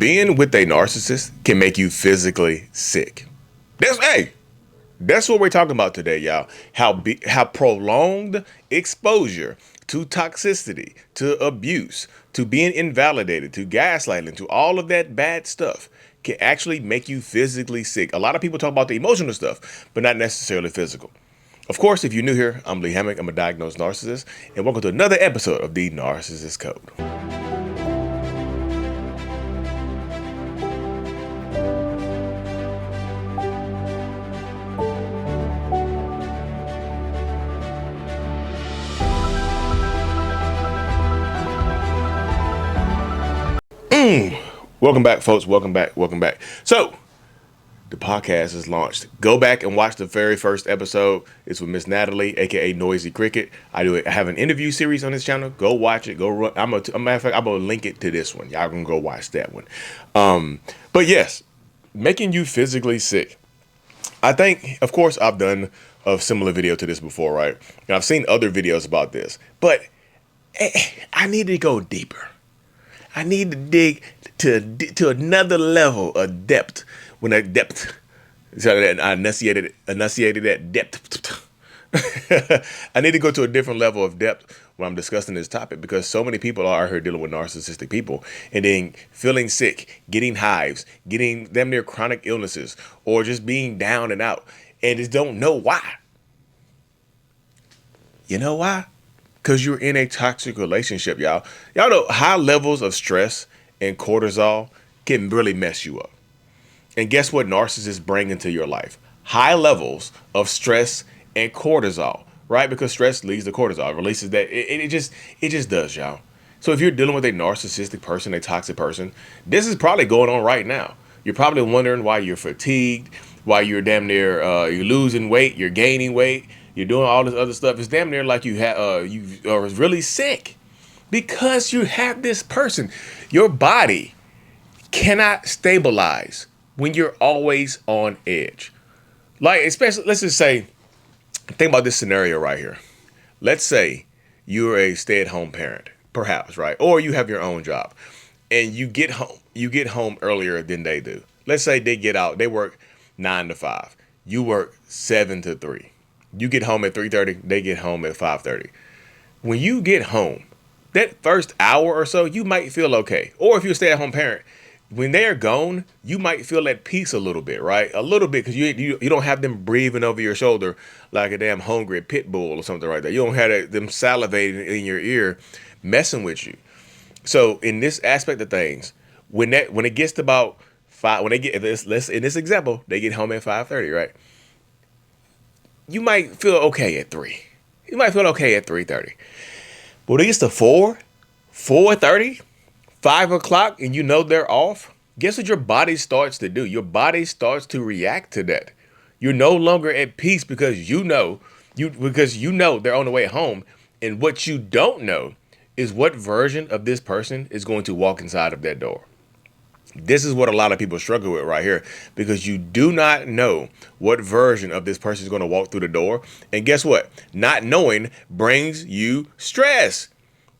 Being with a narcissist can make you physically sick. That's what we're talking about today, y'all. How prolonged exposure to toxicity, to abuse, to being invalidated, to gaslighting, to all of that bad stuff can actually make you physically sick. A lot of people talk about the emotional stuff, but not necessarily physical. Of course, if you're new here, I'm Lee Hammock. I'm a diagnosed narcissist, and welcome to another episode of the Narcissist Code. Welcome back, folks. Welcome back. So, the podcast is launched. Go back and watch the very first episode. It's with Miss Natalie, aka Noisy Cricket. I have an interview series on this channel. Go watch it. I'm gonna link it to this one. Y'all can go watch that one. But yes, making you physically sick. I think, of course, I've done a similar video to this before, right? And I've seen other videos about this, but I need to go deeper. I need to dig to another level of depth. When that depth, so I enunciated that depth. I need to go to a different level of depth when I'm discussing this topic, because so many people are here dealing with narcissistic people and then feeling sick, getting hives, getting them near chronic illnesses, or just being down and out, and just don't know why. You know why? Because you're in a toxic relationship, y'all. Y'all know high levels of stress and cortisol can really mess you up. And guess what narcissists bring into your life? High levels of stress and cortisol, right? Because stress leads to cortisol. It releases that. It just does, y'all. So if you're dealing with a narcissistic person, a toxic person, this is probably going on right now. You're probably wondering why you're fatigued, why you're damn near you're losing weight, you're gaining weight. You're doing all this other stuff. It's damn near like you are really sick because you have this person. Your body cannot stabilize when you're always on edge. Like, especially, let's just say, think about this scenario right here. Let's say you're a stay-at-home parent, perhaps, right? Or you have your own job, and you get home earlier than they do. Let's say they get out, they work 9 to 5. You work 7 to 3. You get home at 3:30, they get home at 5:30. When you get home, that first hour or so, you might feel okay. Or if you're a stay-at-home parent, when they're gone, you might feel at peace a little bit, right? A little bit, because you don't have them breathing over your shoulder like a damn hungry pit bull or something like that. You don't have them salivating in your ear, messing with you. So in this aspect of things, when it gets to about 5, when they get let's in this example, they get home at 5:30, right? You might feel okay at 3. You might feel okay at 3:30. But when it gets to 4, 4:30, 5 o'clock, and you know they're off, guess what your body starts to do? Your body starts to react to that. You're no longer at peace because you know they're on the way home. And what you don't know is what version of this person is going to walk inside of that door. This is what a lot of people struggle with right here, because you do not know what version of this person is going to walk through the door. And guess what? Not knowing brings you stress.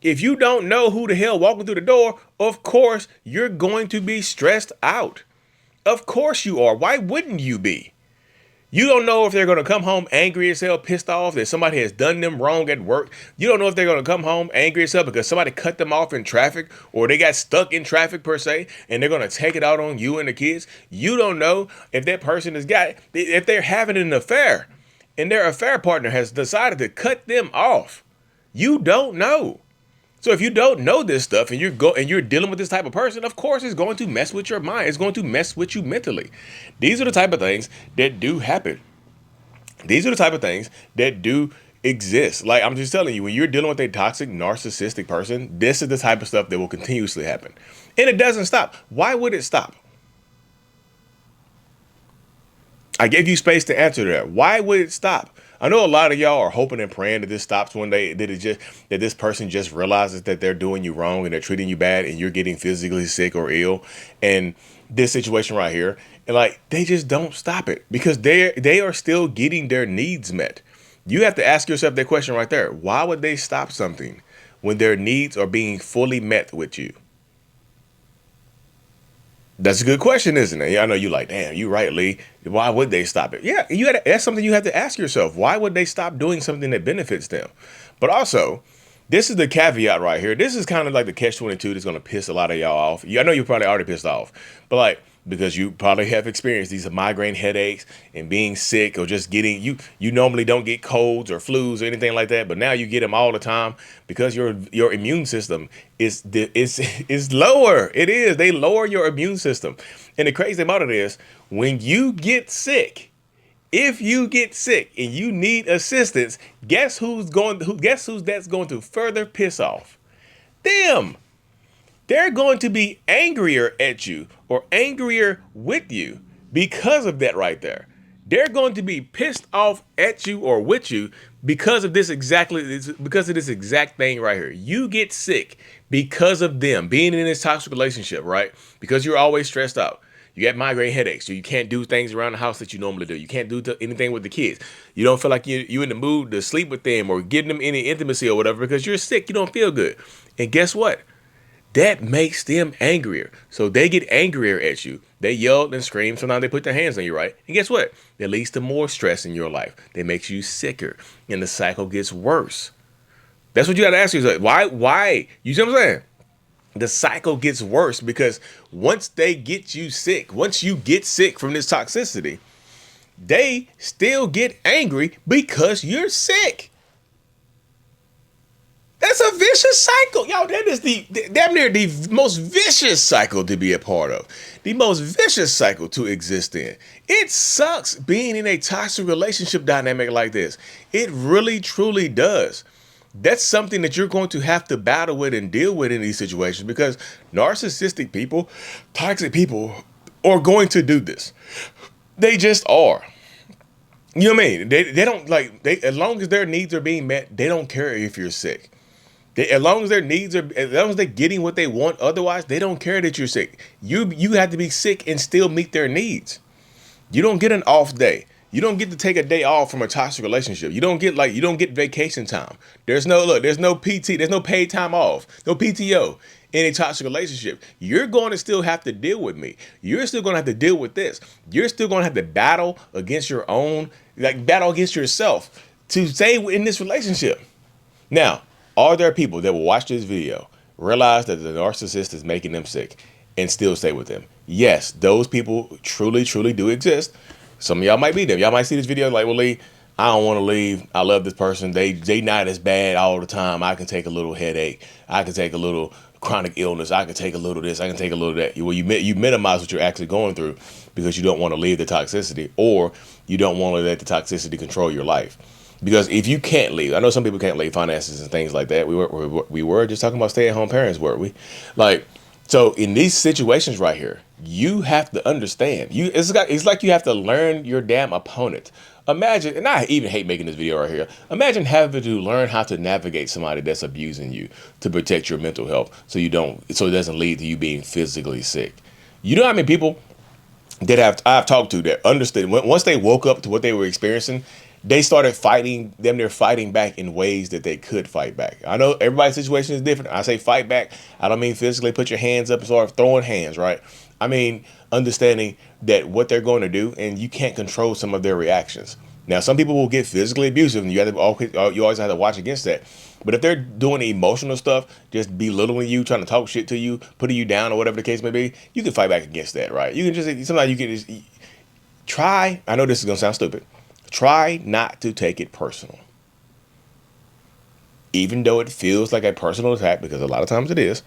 If you don't know who the hell walking through the door, of course, you're going to be stressed out. Of course you are. Why wouldn't you be? You don't know if they're going to come home angry as hell, pissed off that somebody has done them wrong at work. You don't know if they're going to come home angry as hell because somebody cut them off in traffic, or they got stuck in traffic per se, and they're going to take it out on you and the kids. You don't know if that person if they're having an affair and their affair partner has decided to cut them off. You don't know. So if you don't know this stuff and you're dealing with this type of person, of course it's going to mess with your mind. It's going to mess with you mentally. These are the type of things that do happen. These are the type of things that do exist. Like, I'm just telling you, when you're dealing with a toxic, narcissistic person, this is the type of stuff that will continuously happen. And it doesn't stop. Why would it stop? I gave you space to answer that. Why would it stop? I know a lot of y'all are hoping and praying that this stops one day, that this person just realizes that they're doing you wrong and they're treating you bad and you're getting physically sick or ill. And this situation right here, and like, they just don't stop it because they are still getting their needs met. You have to ask yourself that question right there. Why would they stop something when their needs are being fully met with you? That's a good question, isn't it? Yeah, I know you like, damn, you right, Lee. Why would they stop it? Yeah, that's something you have to ask yourself. Why would they stop doing something that benefits them? But also, this is the caveat right here. This is kind of like the catch-22 that's going to piss a lot of y'all off. I know you're probably already pissed off, but like, because you probably have experienced these migraine headaches and being sick, or just getting you normally don't get colds or flus or anything like that, but now you get them all the time because your immune system is lower. It is. They lower your immune system. And the crazy about it is, when you get sick, if you get sick and you need assistance, guess who's that's going to further piss off? Them. They're going to be angrier at you or angrier with you because of that right there. They're going to be pissed off at you or with you because of this exact thing right here. You get sick because of them being in this toxic relationship, right? Because you're always stressed out. You get migraine headaches, so you can't do things around the house that you normally do. You can't do anything with the kids. You don't feel like you're in the mood to sleep with them or give them any intimacy or whatever because you're sick. You don't feel good. And guess what? That makes them angrier. So they get angrier at you. They yell and scream. Sometimes they put their hands on you, right? And guess what? That leads to more stress in your life. That makes you sicker. And the cycle gets worse. That's what you got to ask yourself. Why? You see what I'm saying? The cycle gets worse because once they get you sick, once you get sick from this toxicity, they still get angry because you're sick. That's a vicious cycle. Yo, that is damn near the most vicious cycle to be a part of. The most vicious cycle to exist in. It sucks being in a toxic relationship dynamic like this. It really, truly does. That's something that you're going to have to battle with and deal with in these situations because narcissistic people, toxic people are going to do this. They just are. You know what I mean? They don't as long as their needs are being met, they don't care if you're sick. As long as they're getting what they want, otherwise they don't care that you're sick. You have to be sick and still meet their needs. You don't get an off day. You don't get to take a day off from a toxic relationship. You don't get vacation time. There's no PT, there's no paid time off, no PTO in a toxic relationship. You're going to still have to deal with me. You're still going to have to deal with this. You're still going to have to battle against yourself to stay in this relationship. Now, are there people that will watch this video, realize that the narcissist is making them sick, and still stay with them? Yes, those people truly, truly do exist. Some of y'all might be them. Y'all might see this video like, well, Lee, I don't want to leave. I love this person. They not as bad all the time. I can take a little headache. I can take a little chronic illness. I can take a little this. I can take a little that. Well, you minimize what you're actually going through because you don't want to leave the toxicity, or you don't want to let the toxicity control your life. Because if you can't leave, I know some people can't leave finances and things like that. We were just talking about stay-at-home parents, weren't we? So in these situations right here, you have to understand. It's like you have to learn your damn opponent. Imagine, and I even hate making this video right here. Imagine having to learn how to navigate somebody that's abusing you to protect your mental health, so it doesn't lead to you being physically sick. You know how many people that I've talked to that understood once they woke up to what they were experiencing, they started fighting back in ways that they could fight back. I know everybody's situation is different. I say fight back, I don't mean physically put your hands up and start throwing hands, right? I mean understanding that what they're going to do, and you can't control some of their reactions. Now, some people will get physically abusive, and you always have to watch against that. But if they're doing emotional stuff, just belittling you, trying to talk shit to you, putting you down, or whatever the case may be, you can fight back against that, right? Sometimes you can just try. I know this is gonna sound stupid. Try not to take it personal. Even though it feels like a personal attack, because a lot of times it is,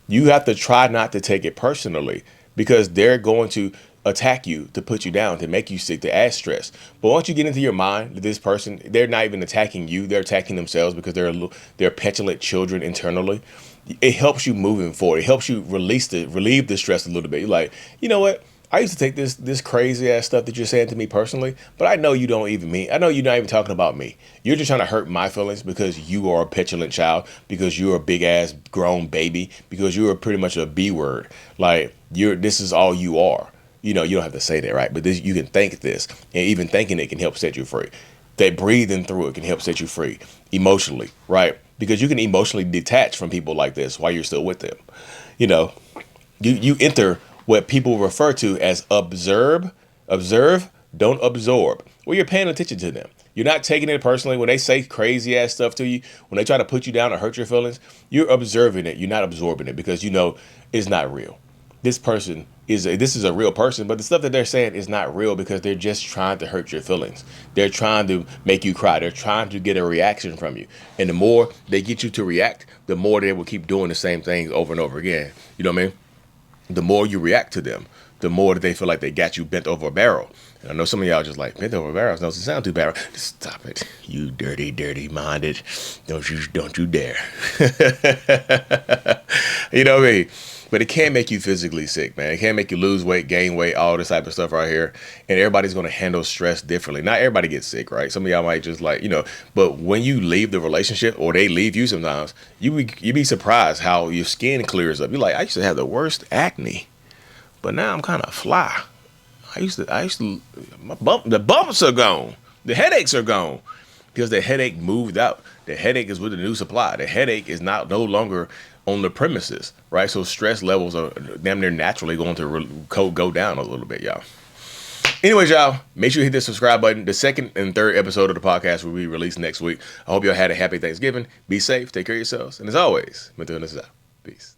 you have to try not to take it personally, because they're going to attack you to put you down, to make you sick, to add stress. But once you get into your mind that this person, they're not even attacking you, they're attacking themselves because they're petulant children internally. It helps you moving forward. It helps you relieve the stress a little bit. You're like, you know what? I used to take this crazy ass stuff that you're saying to me personally, but I know you don't even mean. I know you're not even talking about me. You're just trying to hurt my feelings because you are a petulant child, because you're a big ass grown baby, because you're pretty much a B word. Like this is all you are. You know, you don't have to say that, right? But you can think this, and even thinking it can help set you free. That breathing through it can help set you free emotionally, right? Because you can emotionally detach from people like this while you're still with them. You know, you enter what people refer to as observe, don't absorb. Well, you're paying attention to them. You're not taking it personally. When they say crazy ass stuff to you, when they try to put you down or hurt your feelings, you're observing it. You're not absorbing it because you know it's not real. This is a real person, but the stuff that they're saying is not real because they're just trying to hurt your feelings. They're trying to make you cry. They're trying to get a reaction from you. And the more they get you to react, the more they will keep doing the same things over and over again. You know what I mean? The more you react to them, the more that they feel like they got you bent over a barrel. And I know some of y'all just like, bent over barrels doesn't sound too bad. Just stop it. You dirty minded. Don't you dare. You know what I mean? But it can make you physically sick, man. It can make you lose weight, gain weight, all this type of stuff right here. And everybody's going to handle stress differently. Not everybody gets sick, right? Some of y'all might just like, but when you leave the relationship or they leave you sometimes, you be surprised how your skin clears up. You're like, I used to have the worst acne, but now I'm kind of fly. I used to, the bumps are gone. The headaches are gone because the headache moved out. The headache is with the new supply. The headache is no longer on the premises, right? So stress levels are damn near naturally going to go down a little bit, y'all. Anyways, y'all, make sure you hit the subscribe button. The second and third episode of the podcast will be released next week. I hope y'all had a happy Thanksgiving. Be safe. Take care of yourselves. And as always, mental illness is out. Peace.